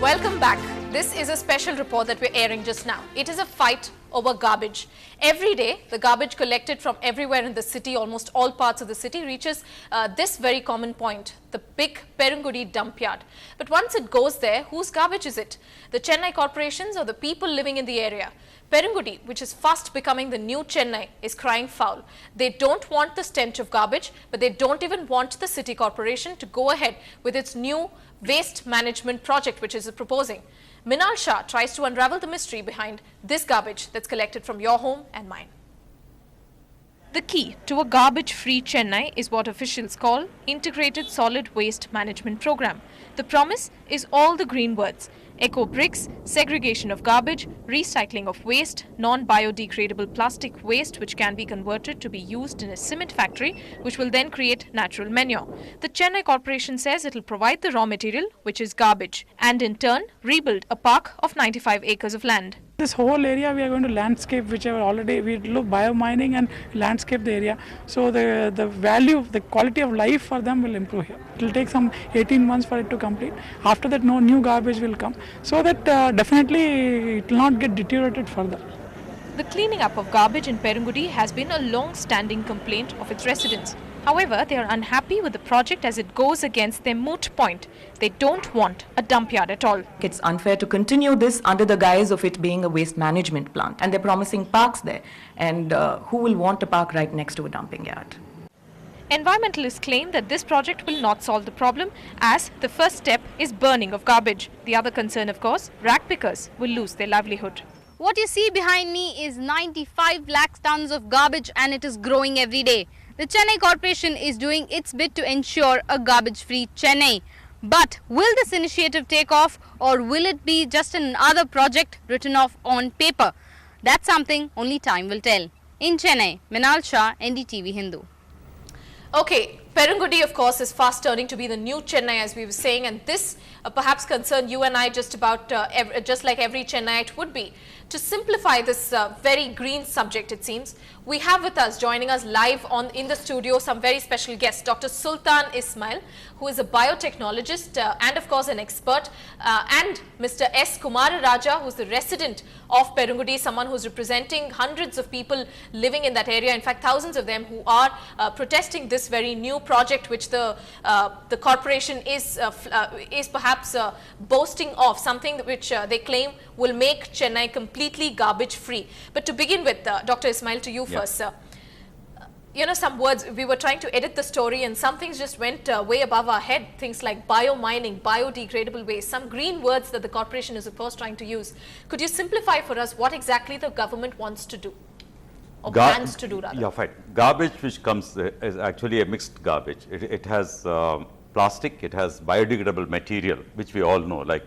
Welcome back. This is a special report that we're airing just now. It is a fight over garbage. Every day, the garbage collected from everywhere in the city, almost all parts of the city, reaches this very common point, the big Perungudi dump yard. But once it goes there, whose garbage is it? The Chennai corporations or the people living in the area? Perungudi, which is fast becoming the new Chennai, is crying foul. They don't want the stench of garbage, but they don't even want the city corporation to go ahead with its new waste management project, which is proposing. Minal Shah tries to unravel the mystery behind this garbage that's collected from your home and mine. The key to a garbage-free Chennai is what officials call Integrated Solid Waste Management Program. The promise is all the green words: eco bricks, segregation of garbage, recycling of waste, non-biodegradable plastic waste which can be converted to be used in a cement factory which will then create natural manure. The Chennai Corporation says it will provide the raw material, which is garbage, and in turn rebuild a park of 95 acres of land. This whole area we are going to landscape, we do biomining and landscape the area. So the value, the quality of life for them will improve here. It will take some 18 months for it to complete. After that, no new garbage will come. So that definitely it will not get deteriorated further. The cleaning up of garbage in Perungudi has been a long-standing complaint of its residents. However, they are unhappy with the project as it goes against their moot point. They don't want a dump yard at all. It's unfair to continue this under the guise of it being a waste management plant. And they're promising parks there. And who will want a park right next to a dumping yard? Environmentalists claim that this project will not solve the problem, as the first step is burning of garbage. The other concern, of course, rag pickers will lose their livelihood. What you see behind me is 95 lakh tons of garbage, and it is growing every day. The Chennai Corporation is doing its bit to ensure a garbage-free Chennai. But will this initiative take off, or will it be just another project written off on paper? That's something only time will tell. In Chennai, Minal Shah, Ndtv-Hindu. Okay, Perungudi, of course, is fast turning to be the new Chennai, as we were saying, and this perhaps concerned you and I just about just like every Chennaiite would be. To simplify this very green subject, it seems, we have with us, joining us live in the studio, some very special guests. Dr. Sultan Ismail, who is a biotechnologist and of course an expert, and Mr. S. Kumararaja, who is the resident of Perungudi, someone who is representing hundreds of people living in that area, in fact thousands of them, who are protesting this very new project which the corporation is perhaps boasting of, something which they claim will make Chennai completely garbage free. But to begin with, Dr. Ismail, to you first, sir. You know, some words, we were trying to edit the story and some things just went way above our head. Things like biomining, biodegradable waste, some green words that the corporation is of course trying to use. Could you simplify for us what exactly the government wants to do? Or plans to do, rather? Yeah, fine. Garbage which comes is actually a mixed garbage. It has plastic, it has biodegradable material, which we all know, like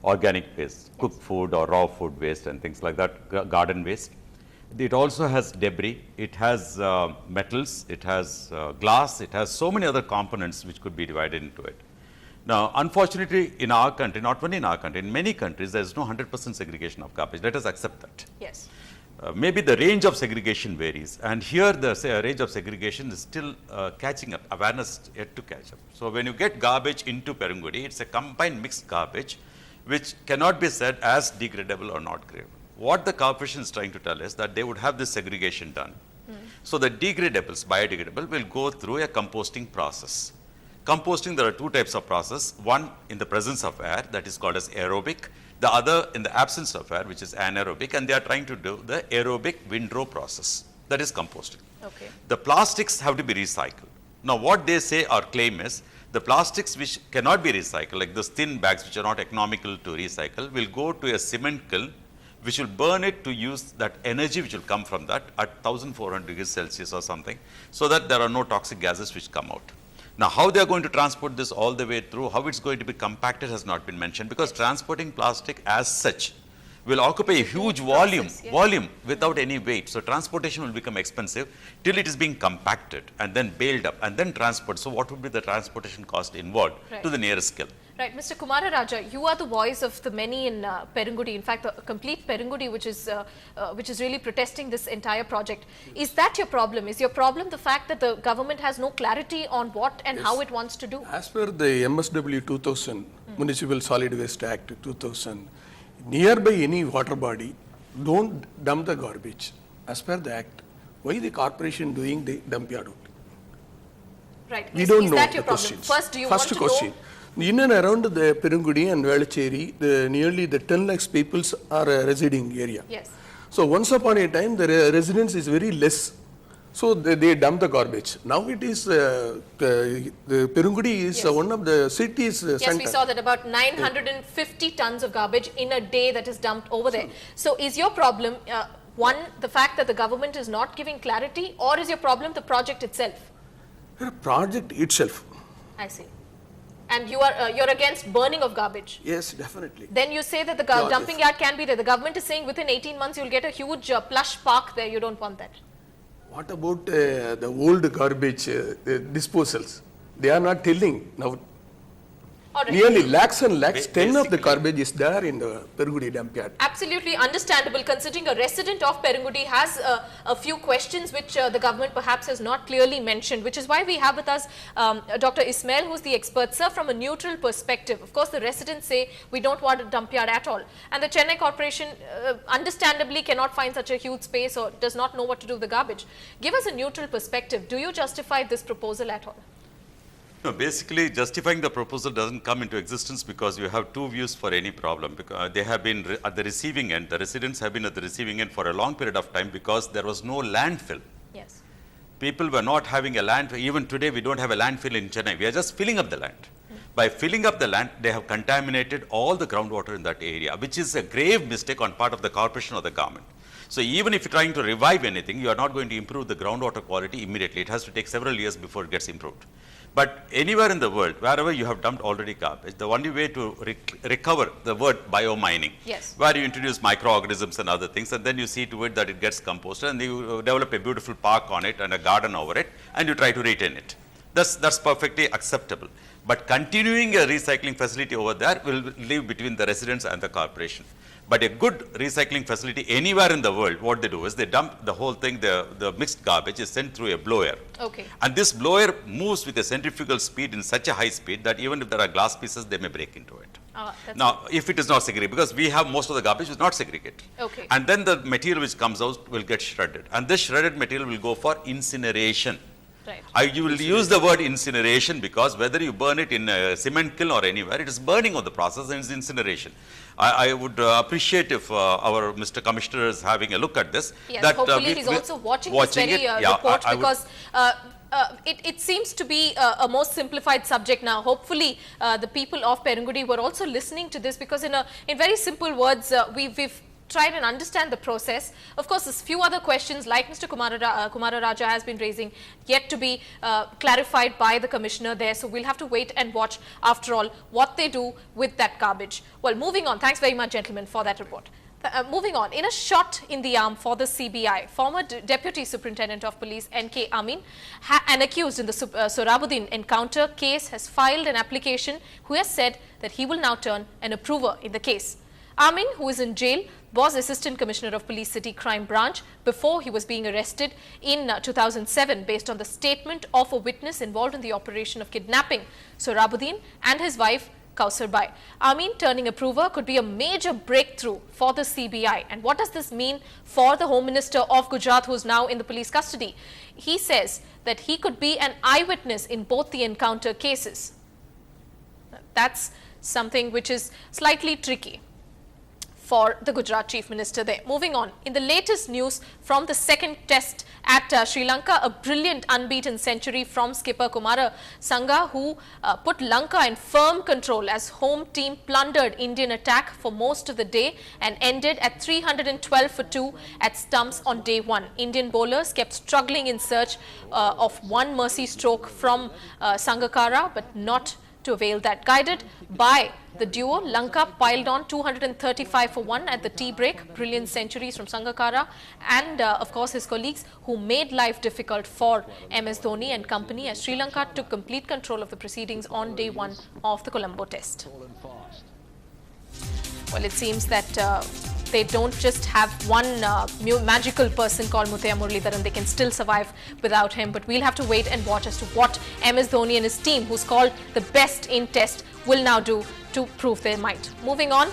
organic waste, cooked food or raw food waste and things like that, garden waste. It also has debris, it has metals, it has glass, it has so many other components which could be divided into it. Now, unfortunately, in our country, not only in our country, in many countries, there is no 100% segregation of garbage. Let us accept that. Yes. Maybe the range of segregation varies, and here the range of segregation is still catching up, awareness yet to catch up. So, when you get garbage into Perungudi, it's a combined mixed garbage which cannot be said as degradable or not degradable. What the corporation is trying to tell is that they would have this segregation done. So, the degradables, biodegradable, will go through a composting process. Composting, there are two types of process, one in the presence of air, that is called as aerobic, the other in the absence of air, which is anaerobic, and they are trying to do the aerobic windrow process, that is composting. Okay. The plastics have to be recycled. Now, what they say or claim is, the plastics which cannot be recycled, like those thin bags which are not economical to recycle, will go to a cement kiln, which will burn it to use that energy which will come from that at 1400 degrees Celsius or something, so that there are no toxic gases which come out. Now, how they are going to transport this all the way through, how it's going to be compacted has not been mentioned, because transporting plastic as such will occupy a huge volume without any weight. So, transportation will become expensive till it is being compacted and then baled up and then transported. So, what would be the transportation cost involved to the nearest scale? Right, Mr. Kumararaja, you are the voice of the many in Perungudi, in fact, the complete Perungudi, which is really protesting this entire project. Is that your problem? Is your problem the fact that the government has no clarity on what and how it wants to do? As per the MSW 2000, Municipal Solid Waste Act 2000. Nearby any water body, don't dump the garbage. As per the act, why the corporation doing the dump yard only? Right. We don't is know that the your problem? questions. First, do you First want question. to know? In and around the Perungudi and Velacheri, nearly the 10 lakhs people are a residing area. Yes. So once upon a time, the residence is very less. So they dump the garbage. Now it is, the Perungudi is one of the cities Yes, center. we saw that about 950 tons of garbage in a day that is dumped over there. So is your problem, one, the fact that the government is not giving clarity, or is your problem the project itself? The project itself. I see. And you're against burning of garbage. Yes, definitely. Then you say that the Yeah, dumping yard can be there. The government is saying within 18 months you'll get a huge plush park there. You don't want that. What about the old garbage disposals? They are not telling now. All right. Nearly lakhs and lakhs, 10 of the Basically- garbage is there in the Perugudi dump yard. Absolutely understandable, considering a resident of Perungudi has a few questions which the government perhaps has not clearly mentioned, which is why we have with us Dr. Ismail, who's the expert, sir, from a neutral perspective. Of course, the residents say we don't want a dump yard at all. And the Chennai Corporation understandably cannot find such a huge space or does not know what to do with the garbage. Give us a neutral perspective. Do you justify this proposal at all? No, basically justifying the proposal doesn't come into existence because you have two views for any problem. Because they have been at the receiving end, the residents have been at the receiving end for a long period of time because there was no landfill. Yes. People were not having a landfill. Even today, we don't have a landfill in Chennai. We are just filling up the land. By filling up the land, they have contaminated all the groundwater in that area, which is a grave mistake on part of the corporation or the government. So even if you're trying to revive anything, you are not going to improve the groundwater quality immediately. It has to take several years before it gets improved. But anywhere in the world, wherever you have dumped already garbage, the only way to recover the word biomining, Yes. where you introduce microorganisms and other things, and then you see to it that it gets composted, and you develop a beautiful park on it and a garden over it, and you try to retain it. That's perfectly acceptable. But continuing a recycling facility over there will live between the residents and the corporation. But a good recycling facility anywhere in the world, what they do is they dump the whole thing, the mixed garbage is sent through a blower. Okay. And this blower moves with a centrifugal speed in such a high speed that even if there are glass pieces, they may break into it. That's Now, if it is not segregated, because we have most of the garbage is not segregated. Okay. And then the material which comes out will get shredded. And this shredded material will go for incineration. right. You will use the word incineration because whether you burn it in a cement kiln or anywhere, it is burning of the process and it's incineration. I would appreciate if our Mr. Commissioner is having a look at this. Yes, that, hopefully he's also watching this very report because it seems to be a more simplified subject now. Hopefully the people of Perungudi were also listening to this because in very simple words, we've tried and understand the process. Of course, there's few other questions like Mr. Kumara Raja has been raising yet to be clarified by the commissioner there. So we'll have to wait and watch after all what they do with that garbage. Well, moving on. Thanks very much, gentlemen, for that report. Moving on, in a shot in the arm for the CBI, former Deputy Superintendent of Police N.K. Amin, an accused in the Sohrabuddin encounter case, has filed an application who has said that he will now turn an approver in the case. Amin, who is in jail, was Assistant Commissioner of Police City Crime Branch before he was being arrested in 2007 based on the statement of a witness involved in the operation of kidnapping Sohrabuddin and his wife Kausar Bai. Amin turning approver could be a major breakthrough for the CBI. And what does this mean for the Home Minister of Gujarat, who is now in the police custody? He says that he could be an eyewitness in both the encounter cases. That's something which is slightly tricky for the Gujarat Chief Minister there. Moving on, in the latest news from the second test at Sri Lanka, a brilliant unbeaten century from skipper Kumara Sangha, who put Lanka in firm control as home team plundered Indian attack for most of the day and ended at 312 for 2 at stumps on day 1. Indian bowlers kept struggling in search of one mercy stroke from Sangakkara, but not to avail that. Guided by the duo, Lanka piled on 235 for 1 at the tea break. Brilliant centuries from Sangakkara and of course his colleagues, who made life difficult for MS Dhoni and company as Sri Lanka took complete control of the proceedings on day 1 of the Colombo test. Well, it seems that they don't just have one magical person called Muthiah Muralidharan. They can still survive without him. But we'll have to wait and watch as to what MS Dhoni and his team, who's called the best in Test, will now do to prove their might. Moving on,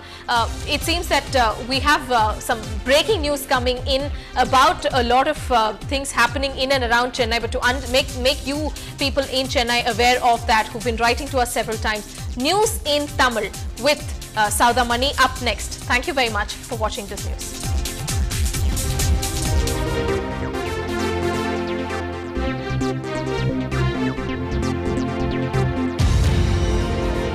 it seems that we have some breaking news coming in about a lot of things happening in and around Chennai, but to make you people in Chennai aware of that, who've been writing to us several times. News in Tamil with Saudamani up next. Thank you very much for watching this news.